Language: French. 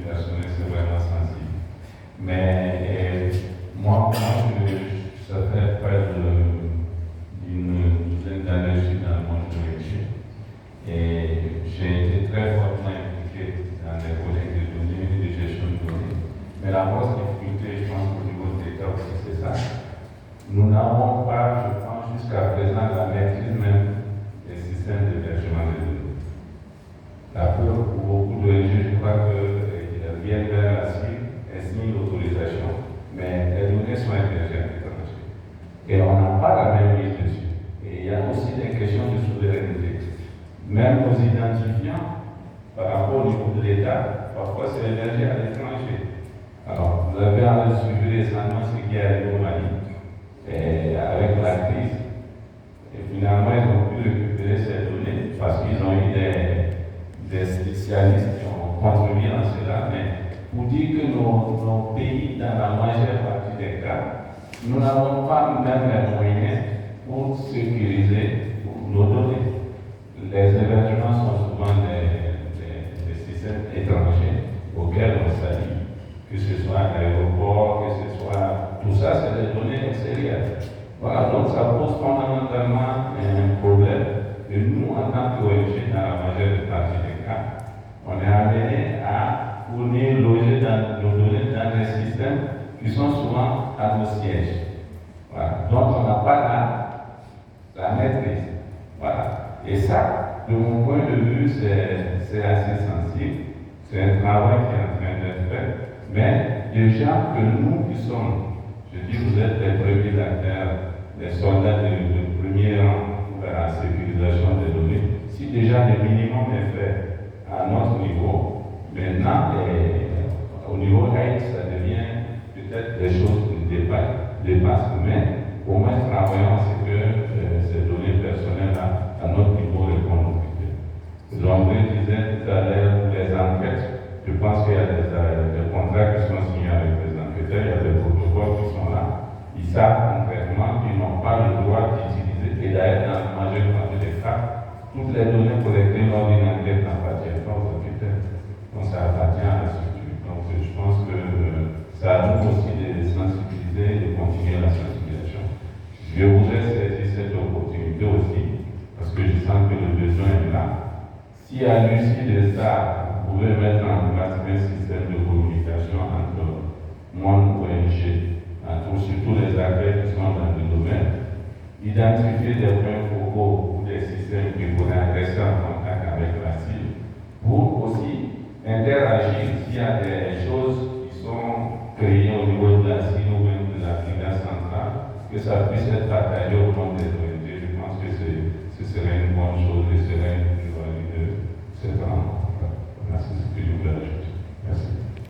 personnel, c'est vraiment sensible. Mais ça fait près d'une douzaine d'années que je suis dans le monde juridique et j'ai été très fortement impliqué dans les projets de données et de gestion de données. Mais la grosse difficulté, je pense, au niveau de l'État aussi, c'est ça. Nous n'avons pas, je pense, jusqu'à présent, la maîtrise même des systèmes d'hébergement de données. La preuve, pour beaucoup d'ONG, je crois qu'ils viennent vers la cible, elles signent l'autorisation, mais les données sont hébergées à l'étranger. Et on n'a pas la même mise dessus. Et il y a aussi des questions de souveraineté. Même nos identifiants, par rapport au niveau de l'État, parfois c'est hébergé à l'étranger. Alors, vous avez suivi récemment ce qui est arrivé au Mali, avec la crise. Et finalement, ils ont pu récupérer ces données parce qu'ils ont eu des spécialistes qui ont contribué en cela. Mais pour dire que nos pays, dans la majeure partie des cas, nous n'avons pas même les moyens pour sécuriser nos données. Les hébergements sont souvent des systèmes étrangers auxquels on s'allie, que ce soit à l'aéroport, que ce soit. Tout ça, c'est des données extérieures. Voilà, donc ça pose fondamentalement un problème. Et nous, en tant qu'ONG, dans la majeure partie des cas, on est amené à fournir, loger nos données dans des systèmes qui sont souvent à nos sièges. Voilà. Donc on n'a pas la maîtrise. Voilà. Et ça, de mon point de vue, c'est assez sensible. C'est un travail qui est en train d'être fait. Mais les gens que nous qui sommes, je dis vous êtes les premiers acteurs, les soldats de premier rang pour la sécurisation des données, si déjà le minimum est fait à notre niveau, maintenant, au niveau RAID, ça devient peut-être des choses qui dépassent, mais au moins travaillons à ce que ces données personnelles à notre niveau répondent aux critères. L'André disait tout à l'heure pour les enquêtes, je pense qu'il y a des contrats qui sont signés avec les enquêteurs, il y a des protocoles qui sont là, ils savent concrètement qu'ils n'ont pas le droit d'utiliser, et d'ailleurs dans la majeure partie des cas, toutes les données collectées lors d'une enquête n'appartiennent pas aux enquêteurs. Donc ça appartient à la structure. Donc je pense que ça a nous aussi de sensibiliser et de continuer la sensibilisation. Je voudrais saisir cette opportunité aussi, parce que je sens que le besoin est là. Si à l'issue de ça, vous pouvez mettre en place un système de communication entre mon ONG, entre surtout les acteurs qui sont dans le domaine, identifier des points focaux ou des systèmes qui pourraient rester en contact avec la cible, pour aussi interagir s'il y a des choses qui sont créées au niveau de la cible ou même de la filière centrale, que ça puisse être partagé